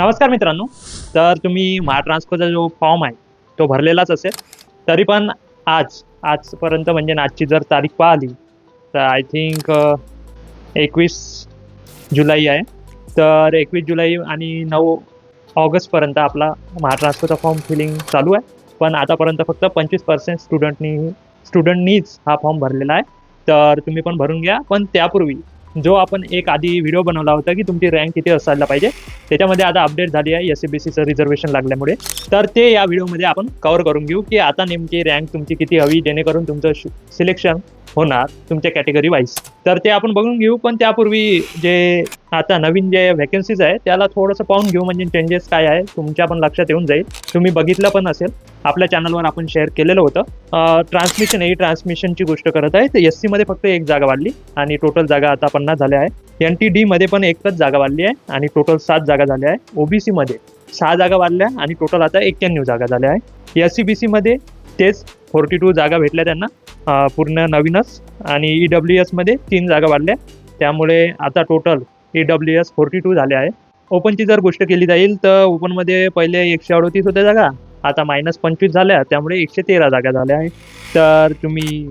नमस्कार मित्रांनो. तर तुम्ही महाट्रान्सफरचा जो फॉर्म आहे तो भरलेलाच असेल. तरी पण आजपर्यंत म्हणजे आजची जर तारीख पाहिली तर आय थिंक 21 जुलै आहे. तर 21 जुलै आणि 9 ऑगस्टपर्यंत आपला महाट्रान्सफरचा फॉर्म फिलिंग चालू आहे. पण आतापर्यंत फक्त 25% स्टुडंटनीच हा फॉर्म भरलेला आहे. तर तुम्ही पण भरून घ्या. पण त्यापूर्वी जो आपण एक आधी व्हिडिओ बनवला होता की तुमची रँक किती असायला पाहिजे, त्याच्यामध्ये आता अपडेट झाली आहे SCBCचं रिझर्वेशन लागल्यामुळे. तर ते या व्हिडिओमध्ये आपण कव्हर करून घेऊ की आता नेमकी रँक तुमची किती हवी, जेणेकरून तुमचं सिलेक्शन होणार तुमच्या कॅटेगरी वाईज. तर ते आपण बघून घेऊ. पण त्यापूर्वी जे आता नवीन जे व्हॅकन्सीज आहे त्याला थोडंसं पाहून घेऊ, म्हणजे चेंजेस काय आहे तुमच्या पण लक्षात येऊन जाईल. तुम्ही बघितलं पण असेल, आपल्या चॅनलवर आपण शेअर केलेलं होतं. ट्रान्समिशनची गोष्ट करत आहे. तर SC मध्ये फक्त एक जागा वाढली आणि टोटल जागा आता 50 झाल्या आहे. NTD मध्ये पण एकच जागा वाढली आहे आणि टोटल 7 जागा झाल्या आहे. OBC मध्ये 6 जागा वाढल्या आणि टोटल आता 91 जागा झाल्या आहे. SCBC मध्ये तेच 42 जागा भेटल्या त्यांना पूर्ण नवीनच. आणि EWS मध्ये 3 जागा वाढल्या, त्यामुळे आता टोटल EWS 42 झाले आहे. ओपनची जर गोष्ट केली जाईल तर ओपनमध्ये पहिले 138 होत्या जागा, आता -25 झाल्या, त्यामुळे 113 जागा झाल्या आहे. तर तुम्ही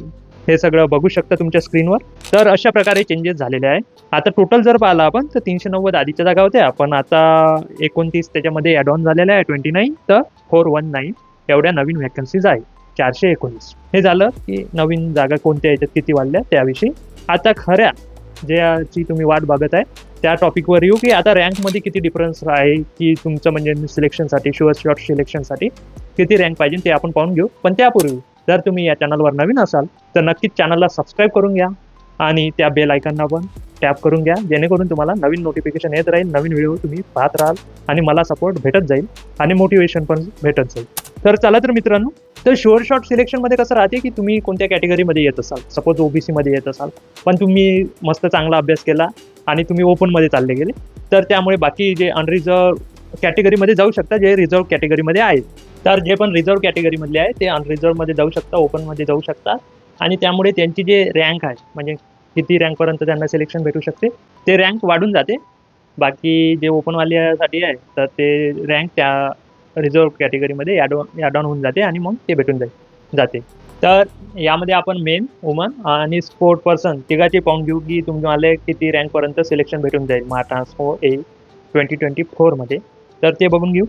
हे सगळं बघू शकता तुमच्या स्क्रीनवर. तर अशा प्रकारे चेंजेस झालेले आहे. आता टोटल जर पाहिलं आपण तर 390 आधीच्या जागा होत्या, पण आता 29 त्याच्यामध्ये ॲड ऑन झालेल्या आहे. 29 तर 419 एवढ्या नवीन व्हॅकन्सीज आहे. 419 हे झालं की नवीन जागा कोणत्या याच्यात किती वाढल्या त्याविषयी. आता खऱ्या ज्याची तुम्ही वाट बघत आहे त्या टॉपिकवर येऊ की आता रँकमध्ये किती डिफरन्स आहे, की तुमचं म्हणजे सिलेक्शनसाठी शुअर शॉट सिलेक्शनसाठी किती रँक पाहिजे ते आपण पाहून घेऊ. पण त्यापूर्वी जर तुम्ही या चॅनलवर नवीन असाल तर नक्कीच चॅनलला सबस्क्राईब करून घ्या आणि त्या बेल आयकॉनला पण टॅप करून घ्या, जेणेकरून तुम्हाला नवीन नोटिफिकेशन येत राहील, नवीन व्हिडिओ तुम्ही पाहत राहाल आणि मला सपोर्ट भेटत जाईल आणि मोटिवेशन पण भेटत जाईल. तर चला तर मित्रांनो, तर शुअर शॉट सिलेक्शनमध्ये कसं राहते की तुम्ही कोणत्या कॅटेगरीमध्ये येत असाल, सपोज OBC मध्ये येत असाल, पण तुम्ही मस्त चांगला अभ्यास केला आणि तुम्ही ओपनमध्ये चालले गेले, तर त्यामुळे बाकी जे अनरिझर्व कॅटेगरीमध्ये जाऊ शकता, जे रिझर्व कॅटेगरीमध्ये आहे. तर जे पण रिझर्व कॅटेगरीमधले आहे ते अनरिझर्वमध्ये जाऊ शकता, ओपनमध्ये जाऊ शकतात. आणि त्यामुळे त्यांची जे रँक आहे, म्हणजे किती रँकपर्यंत त्यांना सिलेक्शन भेटू शकते, ते रँक वाढून जाते. बाकी जे ओपनवाल्यासाठी आहे तर ते रँक त्या रिझर्व कॅटेगरीमध्ये ॲड ऑन होऊन जाते आणि मग ते भेटून जाते. तर यामध्ये आपण मेन, वुमन आणि स्पोर्ट पर्सन तिघाचे पाहून घेऊ की तुम्हाला किती रँकपर्यंत सिलेक्शन भेटून जाईल महाट्रान्सफर 2024 मध्ये. तर ते बघून घेऊ.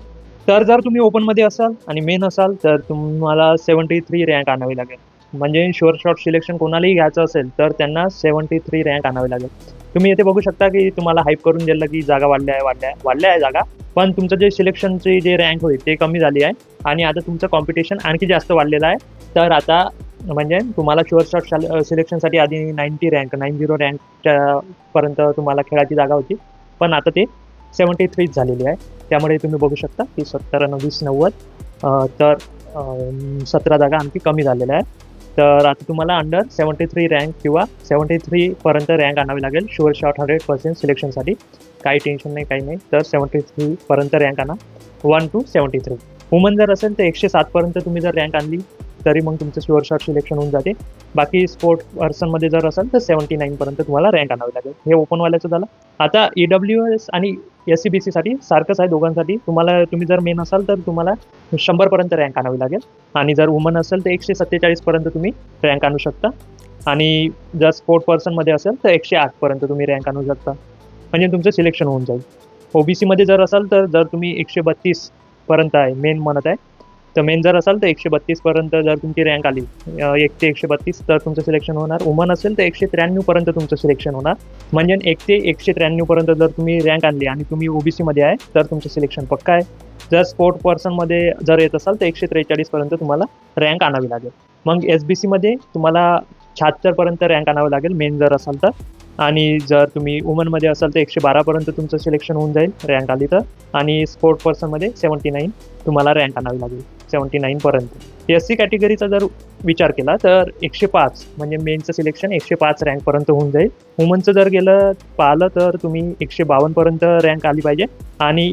तर जर तुम्ही ओपनमध्ये असाल आणि मेन असाल तर तुम्हाला 73 रँक आणावी लागेल. म्हणजे शुअर शॉट सिलेक्शन कोणालाही घ्यायचं असेल तर त्यांना 73 रँक आणावी लागेल. तुम्ही इथे बघू शकता की तुम्हाला हाईप करून दिलं की जागा वाढल्या आहे जागा, पण तुमचं जे सिलेक्शनची जे रँक होईल ते कमी झाली आहे आणि आता तुमचं कॉम्पिटिशन आणखी जास्त वाढलेलं आहे. तर आता म्हणजे तुम्हाला शुअर शॉट सिलेक्शनसाठी आधी 90 रँकच्या पर्यंत तुम्हाला खेळायची जागा होती, पण आता ते 73 झालेली आहे. त्यामुळे तुम्ही बघू शकता की 17, 20, 90 तर 17 जागा आणखी कमी झालेल्या आहे. तर आता तुम्हाला अंडर 73 रँक किंवा 73 पर्यंत रँक आणावी लागेल शुअर शॉट 100% सिलेक्शनसाठी. काही टेन्शन नाही, काही नाही. तर 73 पर्यंत रँक आणा, 1 to 73. वुमन जर असेल तर 107 पर्यंत तुम्ही जर रँक आणली तरी मग तुमचं शुअर शॉट सिलेक्शन होऊन जाते. बाकी स्पोर्ट पर्सनमध्ये जर असेल तर 79 पर्यंत तुम्हाला रँक आणावी लागेल. हे ओपनवाल्याचं झालं. आता EWS आणि SCBC साठी सारखंच आहे दोघांसाठी. तुम्ही जर मेन असाल तर तुम्हाला 100 पर्यंत रँक आणावी लागेल आणि जर वुमन असेल तर 147 पर्यंत तुम्ही रँक आणू शकता आणि जर स्पोर्ट पर्सनमध्ये असेल तर 108 पर्यंत तुम्ही रँक आणू शकता, म्हणजे तुमचं सिलेक्शन होऊन जाईल. OBC मध्ये जर असाल तर जर तुम्ही 132 पर्यंत आहे मेन म्हणत आहे, तर मेन जर असाल तर 132 पर्यंत जर तुमची रँक आली 1 ते 132 तर तुमचं सिलेक्शन होणार. वुमन असेल तर 193 पर्यंत तुमचं सिलेक्शन होणार. म्हणजे 1 ते 193 पर्यंत जर तुम्ही रँक आणली आणि तुम्ही OBC मध्ये आहे तर तुमचं सिलेक्शन पक्का आहे. जर स्पोर्ट पर्सनमध्ये जर येत असाल तर 143 पर्यंत तुम्हाला रँक आणावी लागेल. मग SBC मध्ये तुम्हाला 76 पर्यंत रँक आणावं लागेल मेन जर असाल तर. आणि जर तुम्ही वुमनमध्ये असाल तर 112 पर्यंत तुमचं सिलेक्शन होऊन जाईल रँक आली तर. आणि स्पोर्ट पर्सनमध्ये 79 तुम्हाला रँक आणावी लागेल, 79 पर्यंत. SC कॅटेगरीचा जर विचार केला तर 105 म्हणजे मेनचं सिलेक्शन 105 रँकपर्यंत होऊन जाईल. वुमनचं जर पाहिलं तर तुम्ही 152 पर्यंत रँक आली पाहिजे आणि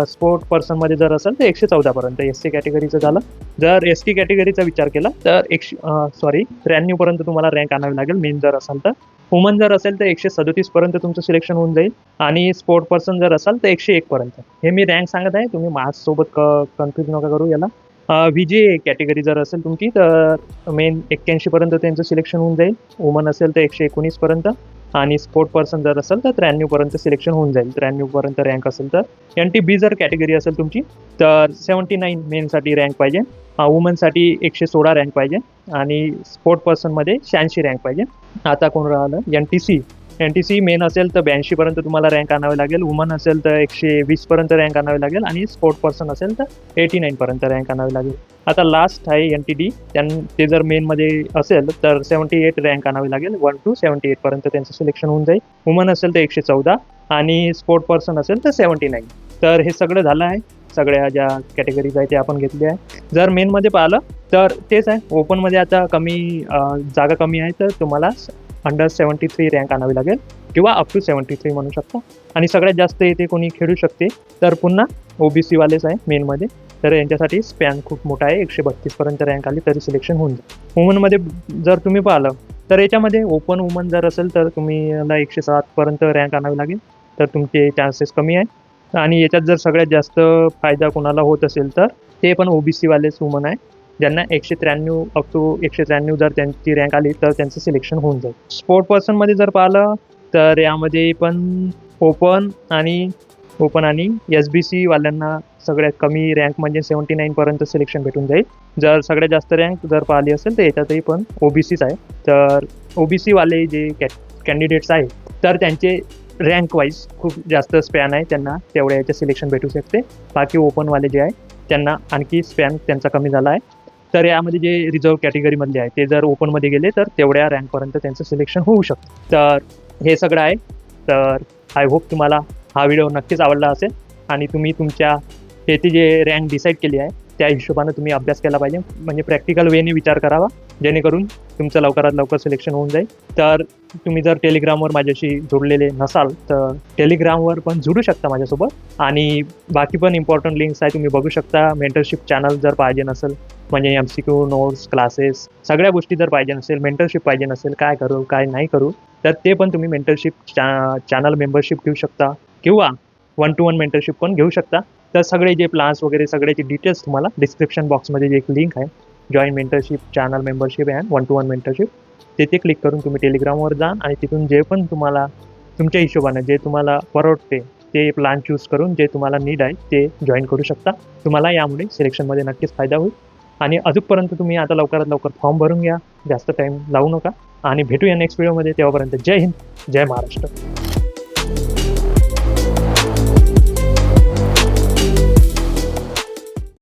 स्पोर्ट पर्सनमध्ये जर असेल तर 114 पर्यंत SC कॅटेगरीचं झालं. जर ST कॅटेगरीचा विचार केला तर 93 पर्यंत तुम्हाला रँक आणावी लागेल मेन जर असाल तर. वुमन जर असेल तर 137 पर्यंत तुमचं सिलेक्शन होऊन जाईल आणि स्पोर्ट पर्सन जर असाल तर 101 पर्यंत. हे मी रँक सांगत आहे, तुम्ही मार्क्स सोबत कन्फ्यूज नका करू याला. व्हीजे कॅटेगरी जर असेल तुमची तर मेन 81 पर्यंत त्यांचं सिलेक्शन होऊन जाईल. वुमन असेल तर 119 पर्यंत आणि स्पोर्ट पर्सन जर असेल तर 93 पर्यंत सिलेक्शन होऊन जाईल. 93 पर्यंत रँक असेल तर. NTB जर कॅटेगरी असेल तुमची तर 79 मेनसाठी रँक पाहिजे. वुमनसाठी 116 रँक पाहिजे आणि स्पोर्ट पर्सनमध्ये 86 रँक पाहिजे. आता कोण राहिलं NTC मेन असेल तर 82 पर्यंत तुम्हाला रँक आणावे लागेल. वुमन असेल तर 120 पर्यंत रँक आणावे लागेल आणि स्पोर्ट पर्सन असेल तर 89 पर्यंत रँक आणावे लागेल. आता लास्ट आहे NTD. ते जर मेनमध्ये असेल तर 78 रँक आणावी लागेल. 1 to 78 पर्यंत त्यांचं सिलेक्शन होऊन जाईल. वुमन असेल तर 114 आणि स्पोर्ट पर्सन असेल तर 79. तर हे सगळं झालं आहे. सगळ्या ज्या कॅटेगरीज आहे ते आपण घेतले आहे. जर मेनमध्ये पाहिलं तर तेच आहे. ओपनमध्ये आता जागा कमी आहे तर तुम्हाला अंडर 73 रँक आणावी लागेल किंवा अप टू 73 म्हणू शकता. आणि सगळ्यात जास्त इथे कोणी खेळू शकते तर पुन्हा OBC वालेच आहे मेनमध्ये. तर यांच्यासाठी स्पॅन खूप मोठा आहे. 132 पर्यंत रँक आली तरी सिलेक्शन होऊन जाईल. वुमनमध्ये जर तुम्ही पाहिलं तर याच्यामध्ये ओपन वुमन जर असेल तर तुम्हाला 107 पर्यंत रँक आणावी लागेल. तर तुमचे चान्सेस कमी आहे. आणि याच्यात जर सगळ्यात जास्त फायदा कोणाला होत असेल तर ते पण OBC वालेच वुमन आहे, ज्यांना 193 अप टू 193 जर त्यांची रँक आली तर त्यांचं सिलेक्शन होऊन जाईल. स्पोर्ट पर्सनमध्ये जर पाहिलं तर यामध्ये पण ओपन आणि SBC वाल्यांना सगळ्यात कमी रँक म्हणजे 79 पर्यंत सिलेक्शन भेटून जाईल. जर सगळ्यात जास्त रँक जर पाहिली असेल तर याच्यातही पण OBCच आहे. तर OBC वाले जे कॅन्डिडेट्स आहेत तर त्यांचे रँक वाईज खूप जास्त स्पॅन आहे, त्यांना तेवढ्या याचे सिलेक्शन भेटू शकते. बाकी ओपनवाले जे आहे त्यांना आणखी स्पॅन त्यांचा कमी झाला आहे. तर यामध्ये जे रिझर्व कॅटेगरीमधले आहे ते जर ओपनमध्ये गेले तर तेवढ्या रँकपर्यंत त्यांचं सिलेक्शन होऊ शकतं. तर हे सगळं आहे. तर आय होप तुम्हाला हा व्हिडिओ नक्कीच आवडला असेल आणि तुम्ही तुमच्या येथे जे रँक डिसाईड केली आहे त्या हिशोबानं तुम्ही अभ्यास केला पाहिजे. म्हणजे प्रॅक्टिकल वेने विचार करावा जेणेकरून तुमचं लवकरात लवकर सिलेक्शन होऊन जाईल. तर तुम्ही जर टेलिग्रामवर माझ्याशी जोडलेले नसाल तर टेलिग्रामवर पण जोडू शकता माझ्यासोबत. आणि बाकी पण इम्पॉर्टंट लिंक्स आहे, तुम्ही बघू शकता. मेंटरशिप चॅनल जर पाहिजे नसेल म्हणजे MCQ नोट्स क्लासेस सगळ्या गोष्टी जर पाहिजे नसेल, मेंटरशिप पाहिजे नसेल, काय करू काय नाही करू तर ते पण तुम्ही मेंटरशिप चॅनल मेंबरशिप घेऊ शकता किंवा 1 to 1 मेंटरशिप पण घेऊ शकता. तर सगळे जे प्लान्स वगैरे सगळ्याचे डिटेल्स तुम्हाला डिस्क्रिप्शन बॉक्समध्ये जे एक लिंक आहे join mentorship channel membership and 1 to 1 mentorship तिथे क्लिक करून तुम्ही टेलिग्रामवर जा आणि तिथून जे पण तुम्हाला तुमच्या हिशोबाने जे तुम्हाला परवडते ते प्लॅन चूज करून जे तुम्हाला नीड आहे ते जॉईन करू शकता. तुम्हाला यामुळे सिलेक्शनमध्ये नक्कीच फायदा होईल. आणि अजूनपर्यंत तुम्ही आता लवकरात लवकर फॉर्म भरून घ्या, जास्त टाईम लावू नका आणि भेटूया नेक्स्ट व्हिडिओमध्ये. तेव्हापर्यंत जय हिंद, जय महाराष्ट्र.